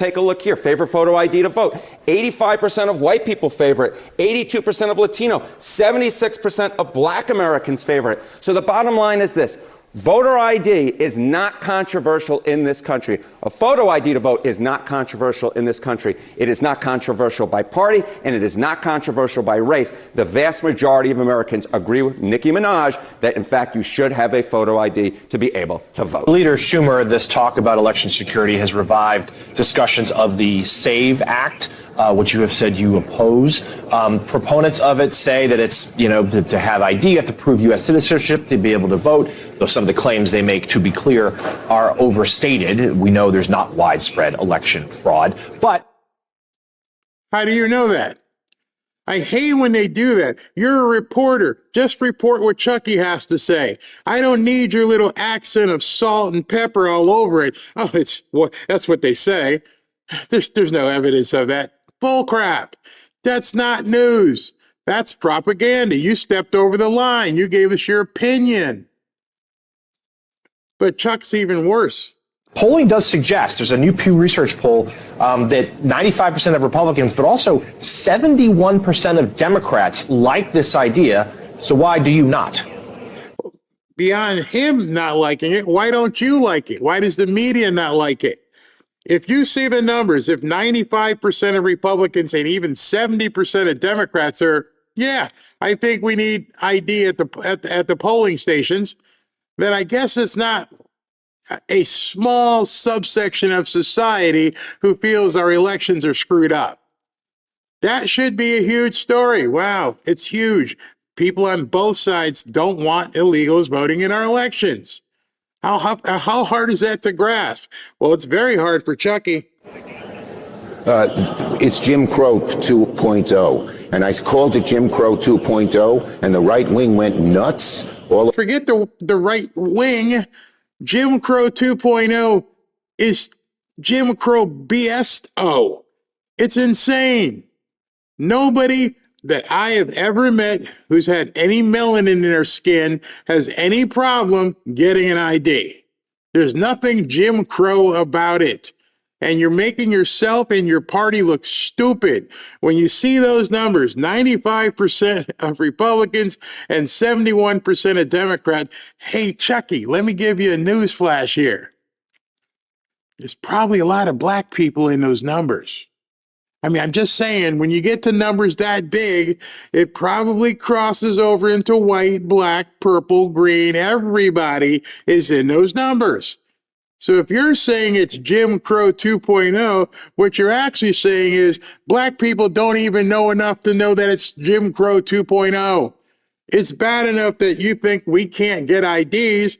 take a look here. Favorite photo ID to vote. 85% of white people favor it. 82% of Latino. 76% of black Americans favor it. So the bottom line is this. Voter ID is not controversial in this country. A photo ID to vote is not controversial in this country. It is not controversial by party, and it is not controversial by race. The vast majority of Americans agree with Nicki Minaj that, in fact, you should have a photo ID to be able to vote. Leader Schumer, this talk about election security has revived discussions of the SAVE Act, which you have said you oppose. Proponents of it say that it's, to have ID, you have to prove U.S. citizenship to be able to vote, though some of the claims they make, to be clear, are overstated. We know there's not widespread election fraud, but... How do you know that? I hate when they do that. You're a reporter. Just report what Chucky has to say. I don't need your little accent of salt and pepper all over it. Oh, that's what they say. There's no evidence of that. Bull crap. That's not news. That's propaganda. You stepped over the line. You gave us your opinion. But Chuck's even worse. Polling does suggest, there's a new Pew Research poll, that 95% of Republicans, but also 71% of Democrats like this idea. So why do you not? Beyond him not liking it, why don't you like it? Why does the media not like it? If you see the numbers, if 95% of Republicans and even 70% of Democrats are, yeah, I think we need ID at the polling stations, then I guess it's not a small subsection of society who feels our elections are screwed up. That should be a huge story. Wow, it's huge. People on both sides don't want illegals voting in our elections. How hard is that to grasp? Well, it's very hard for Chucky. It's Jim Crow 2.0, and I called it Jim Crow 2.0, and the right wing went nuts. Forget the right wing. Jim Crow 2.0 is Jim Crow BS-O. It's insane. Nobody that I have ever met who's had any melanin in their skin has any problem getting an ID. There's nothing Jim Crow about it. And you're making yourself and your party look stupid. When you see those numbers, 95% of Republicans and 71% of Democrats. Hey, Chucky, let me give you a news flash here. There's probably a lot of black people in those numbers. I mean, I'm just saying, when you get to numbers that big, it probably crosses over into white, black, purple, green. Everybody is in those numbers. So if you're saying it's Jim Crow 2.0, what you're actually saying is black people don't even know enough to know that it's Jim Crow 2.0. It's bad enough that you think we can't get IDs.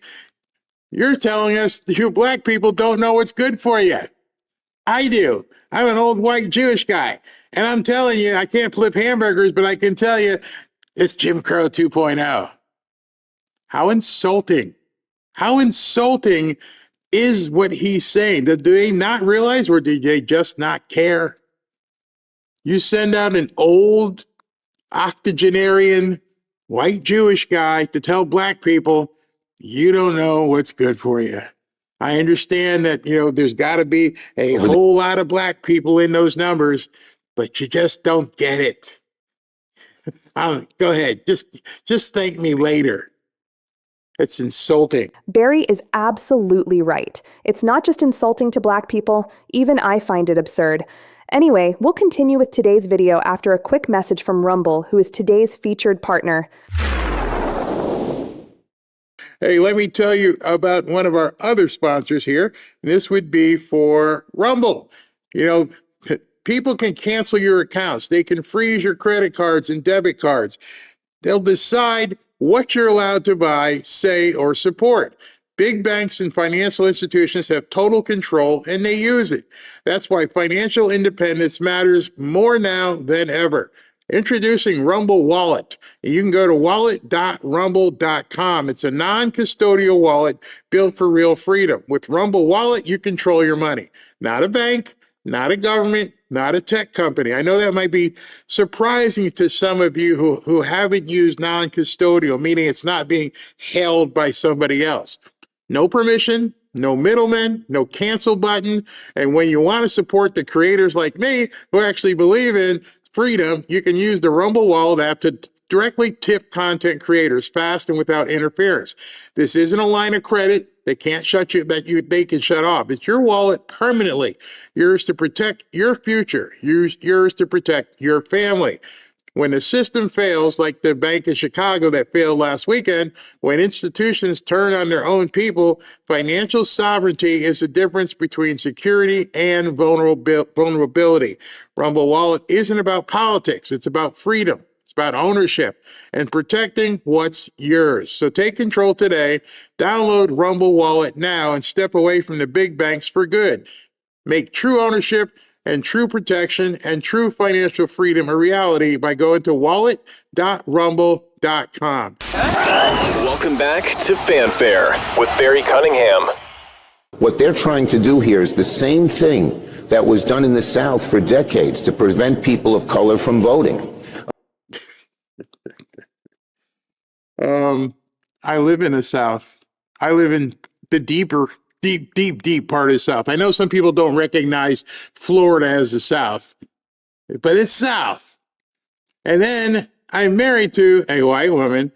You're telling us you black people don't know what's good for you. I do. I'm an old white Jewish guy. And I'm telling you, I can't flip hamburgers, but I can tell you it's Jim Crow 2.0. How insulting. How insulting is what he's saying. Do they not realize, or do they just not care? You send out an old octogenarian white Jewish guy to tell black people, you don't know what's good for you. I understand that, there's got to be a whole lot of black people in those numbers, but you just don't get it. Go ahead. Just thank me later. It's insulting. Barry is absolutely right. It's not just insulting to black people. Even I find it absurd. Anyway, we'll continue with today's video after a quick message from Rumble, who is today's featured partner. Hey, let me tell you about one of our other sponsors here. This would be for Rumble. People can cancel your accounts. They can freeze your credit cards and debit cards. They'll decide what you're allowed to buy, say, or support. Big banks and financial institutions have total control, and they use it. That's why financial independence matters more now than ever. Introducing Rumble Wallet. You can go to wallet.rumble.com. It's a non-custodial wallet built for real freedom. With Rumble Wallet, you control your money. Not a bank, not a government, not a tech company. I know that might be surprising to some of you who haven't used non-custodial, meaning it's not being held by somebody else. No permission, no middlemen, no cancel button. And when you want to support the creators like me who actually believe in freedom, you can use the Rumble Wallet app to directly tip content creators fast and without interference. This isn't a line of credit. They can't shut you, they can shut off. It's your wallet permanently. Yours to protect your future. Yours to protect your family. When the system fails, like the Bank of Chicago that failed last weekend, when institutions turn on their own people, financial sovereignty is the difference between security and vulnerability. Rumble Wallet isn't about politics. It's about freedom. It's about ownership and protecting what's yours. So take control today. Download Rumble Wallet now and step away from the big banks for good. Make true ownership and true protection and true financial freedom a reality by going to wallet.rumble.com. Welcome back to Fanfare with Barry Cunningham. What they're trying to do here is the same thing that was done in the South for decades to prevent people of color from voting. I live in the South. I live in the deep part of the South. I know some people don't recognize Florida as the South, but it's South. And then I'm married to a white woman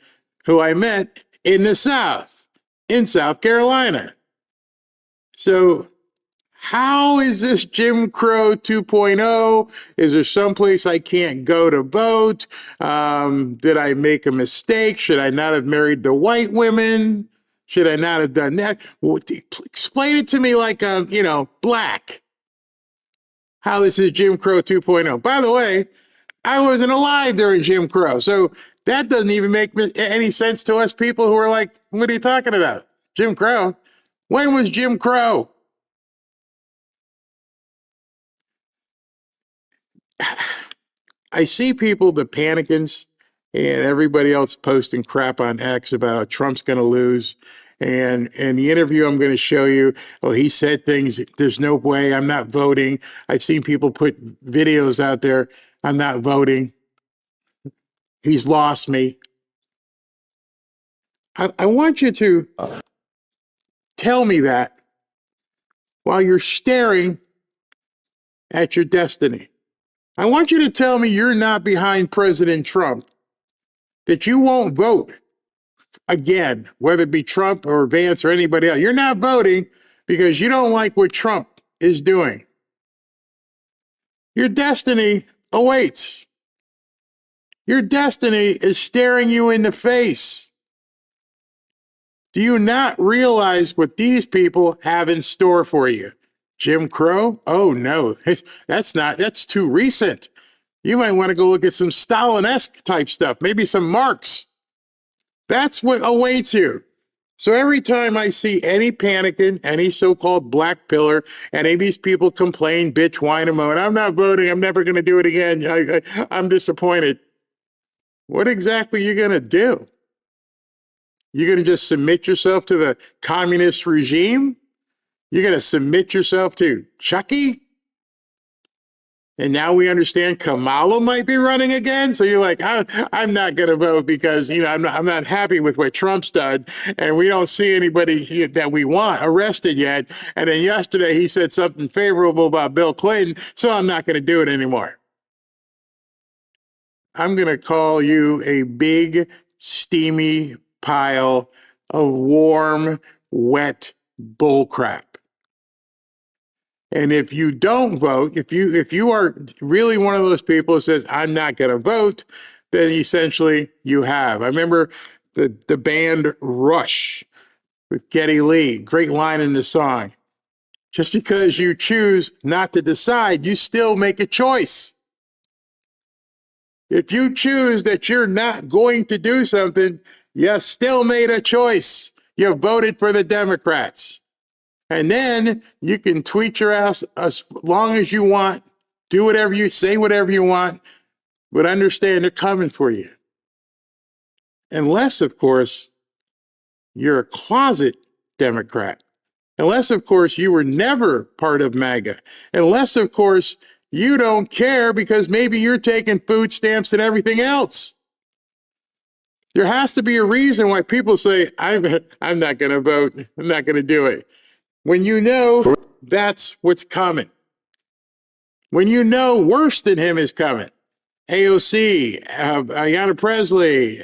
who I met in the South, in South Carolina. So how is this Jim Crow 2.0? Is there someplace I can't go to vote? Did I make a mistake? Should I not have married the white women? Should I not have done that? Well, explain it to me like, black. How this is Jim Crow 2.0. By the way, I wasn't alive during Jim Crow, so that doesn't even make any sense to us people who are like, what are you talking about? Jim Crow? When was Jim Crow? I see people, the panicans, and everybody else posting crap on X about how Trump's going to lose. And the interview I'm going to show you, well, he said things, there's no way, I'm not voting. I've seen people put videos out there, I'm not voting. He's lost me. I want you to tell me that while you're staring at your destiny. I want you to tell me you're not behind President Trump, that you won't vote again, whether it be Trump or Vance or anybody else. You're not voting because you don't like what Trump is doing. Your destiny awaits. Your destiny is staring you in the face. Do you not realize what these people have in store for you? Jim Crow? Oh no, that's too recent. You might want to go look at some Stalin-esque type stuff, maybe some Marx. That's what awaits you. So every time I see any panicking, any so-called black pillar, any of these people complain, bitch, whine, and moan, I'm not voting, I'm never going to do it again, I'm disappointed. What exactly are you going to do? You're going to just submit yourself to the communist regime? You're going to submit yourself to Chucky? And now we understand Kamala might be running again. So you're like, I'm not going to vote because, I'm not happy with what Trump's done. And we don't see anybody that we want arrested yet. And then yesterday he said something favorable about Bill Clinton. So I'm not going to do it anymore. I'm going to call you a big, steamy pile of warm, wet bullcrap. And if you don't vote, if you are really one of those people who says, I'm not going to vote, then essentially you have. I remember the band Rush with Geddy Lee, great line in the song. Just because you choose not to decide, you still make a choice. If you choose that you're not going to do something, you still made a choice. You voted for the Democrats. And then you can tweet your ass as long as you want, do whatever you say, whatever you want, but understand they're coming for you. Unless, of course, you're a closet Democrat. Unless, of course, you were never part of MAGA. Unless, of course, you don't care because maybe you're taking food stamps and everything else. There has to be a reason why people say, I'm not going to vote. I'm not going to do it. When you know that's what's coming. When you know worse than him is coming. AOC, Ayanna Presley,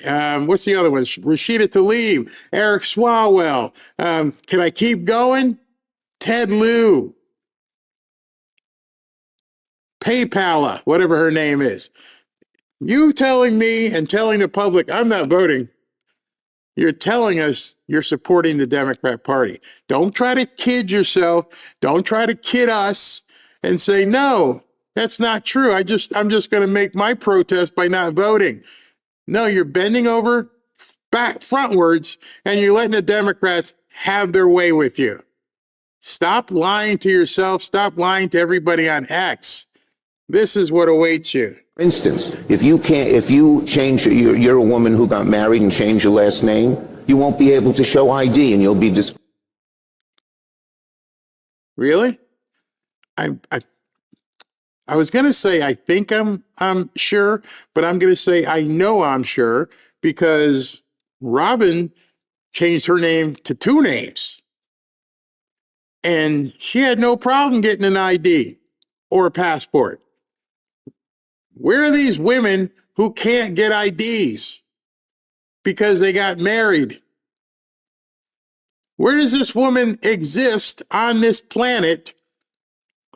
what's the other one? Rashida Tlaib, Eric Swalwell. Can I keep going? Ted Lieu, PayPal, whatever her name is. You telling me and telling the public I'm not voting, you're telling us you're supporting the Democrat Party. Don't try to kid yourself. Don't try to kid us and say, no, that's not true. I'm just going to make my protest by not voting. No, you're bending over back frontwards and you're letting the Democrats have their way with you. Stop lying to yourself. Stop lying to everybody on X. This is what awaits you. For instance, if you change, you're a woman who got married and changed your last name, you won't be able to show ID and you'll be Really? I was going to say I think I'm sure, but I'm going to say I know I'm sure because Robin changed her name to 2 names. And she had no problem getting an ID or a passport. Where are these women who can't get IDs because they got married? Where does this woman exist on this planet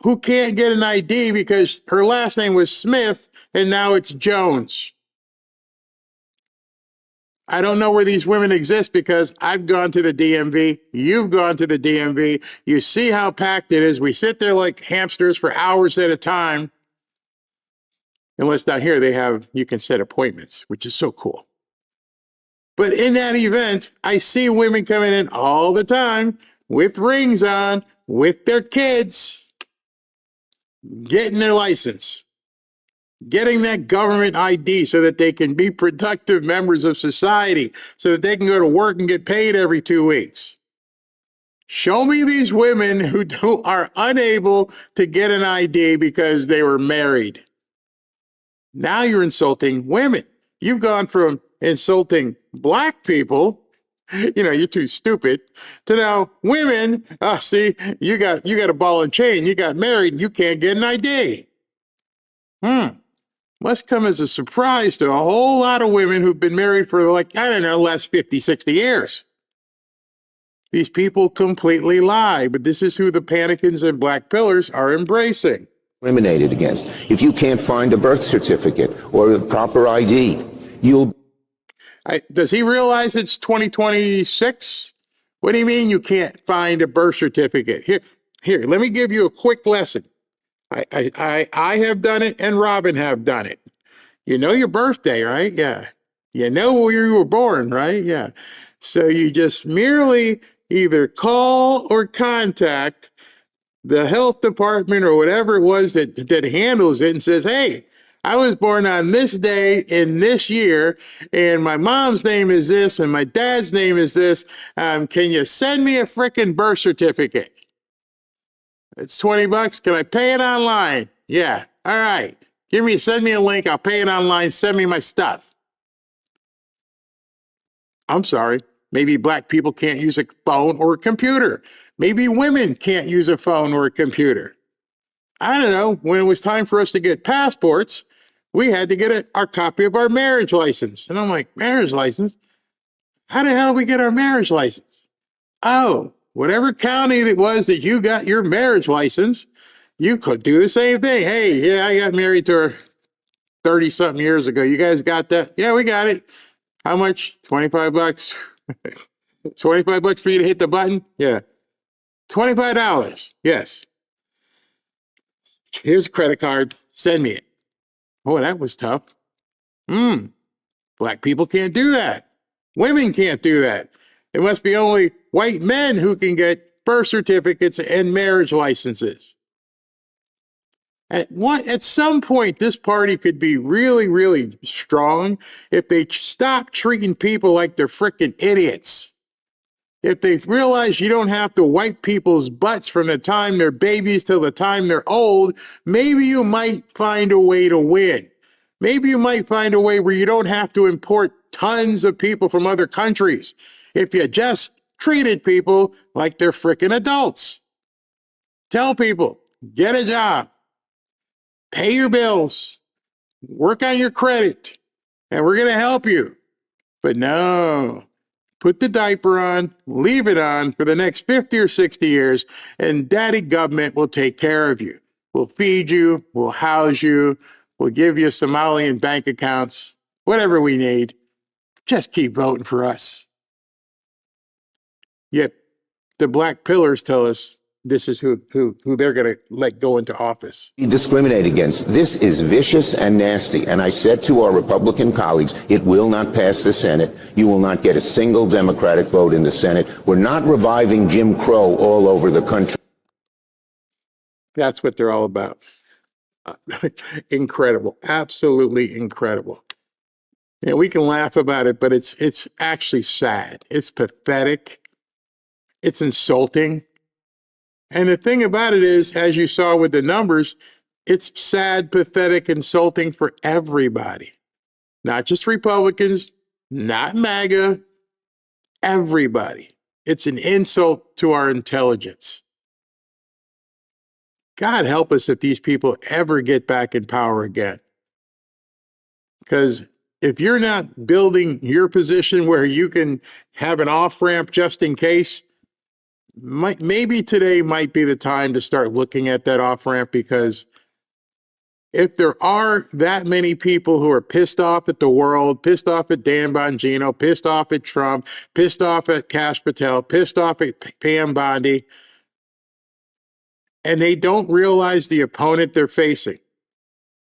who can't get an ID because her last name was Smith and now it's Jones? I don't know where these women exist because I've gone to the DMV. You've gone to the DMV. You see how packed it is. We sit there like hamsters for hours at a time. Unless down here you can set appointments, which is so cool. But in that event, I see women coming in all the time with rings on, with their kids, getting their license, getting that government ID so that they can be productive members of society, so that they can go to work and get paid every 2 weeks. Show me these women who are unable to get an ID because they were married. Now you're insulting women. You've gone from insulting black people, you're too stupid, to now women, see, you got a ball and chain, you got married, and you can't get an ID. Must come as a surprise to a whole lot of women who've been married for the last 50, 60 years. These people completely lie, but this is who the panicans and black pillars are embracing. discriminated against. If you can't find a birth certificate or a proper ID, does he realize it's 2026? What do you mean you can't find a birth certificate? Here, let me give you a quick lesson. I have done it and Robin have done it. You know your birthday, right? Yeah. You know where you were born, right? Yeah. So you just merely either call or contact the health department or whatever it was that handles it and says, hey, I was born on this day in this year, and my mom's name is this, and my dad's name is this. Can you send me a frickin' birth certificate? It's $20. Can I pay it online? Yeah. All right. Send me a link. I'll pay it online. Send me my stuff. I'm sorry. Maybe black people can't use a phone or a computer. Maybe women can't use a phone or a computer. I don't know. When it was time for us to get passports, we had to get our copy of our marriage license. And I'm like, marriage license? How the hell do we get our marriage license? Oh, whatever county it was that you got your marriage license, you could do the same thing. Hey, yeah, I got married to her 30-something years ago. You guys got that? Yeah, we got it. How much? $25. $25 for you to hit the button? Yeah. $25. Yes. Here's a credit card. Send me it. Oh, that was tough. Black people can't do that. Women can't do that. It must be only white men who can get birth certificates and marriage licenses. At some point, this party could be really, really strong if they stop treating people like they're frickin' idiots. If they realize you don't have to wipe people's butts from the time they're babies till the time they're old, maybe you might find a way to win. Maybe you might find a way where you don't have to import tons of people from other countries. If you just treated people like they're freaking adults. Tell people, get a job, pay your bills, work on your credit, and we're going to help you. But no, put the diaper on, leave it on for the next 50 or 60 years, and daddy government will take care of you. We'll feed you, we'll house you, we'll give you Somalian bank accounts, whatever we need. Just keep voting for us. Yet the black pillars tell us this is who they're going to let go into office. You discriminate against. This is vicious and nasty. And I said to our Republican colleagues, it will not pass the Senate. You will not get a single Democratic vote in the Senate. We're not reviving Jim Crow all over the country. That's what they're all about. Incredible. Absolutely incredible. Yeah, we can laugh about it, but it's actually sad. It's pathetic. It's insulting. And the thing about it is, as you saw with the numbers, it's sad, pathetic, insulting for everybody. Not just Republicans, not MAGA, everybody. It's an insult to our intelligence. God help us if these people ever get back in power again. Because if you're not building your position where you can have an off-ramp just in case, maybe today might be the time to start looking at that off-ramp, because if there are that many people who are pissed off at the world, pissed off at Dan Bongino, pissed off at Trump, pissed off at Kash Patel, pissed off at Pam Bondi, and they don't realize the opponent they're facing.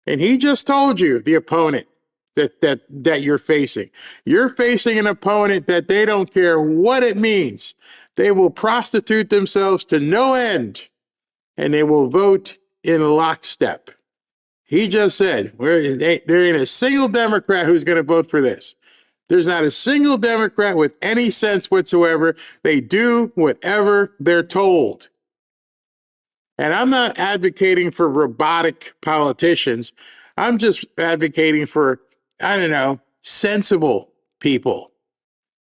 And he just told you the opponent that you're facing. You're facing an opponent that they don't care what it means. They will prostitute themselves to no end, and they will vote in lockstep. He just said, there ain't a single Democrat who's going to vote for this. There's not a single Democrat with any sense whatsoever. They do whatever they're told. And I'm not advocating for robotic politicians. I'm just advocating for, sensible people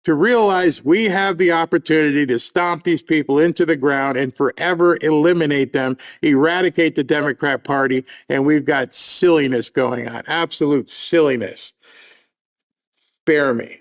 to realize we have the opportunity to stomp these people into the ground and forever eliminate them, eradicate the Democrat Party, and we've got silliness going on, absolute silliness. Spare me.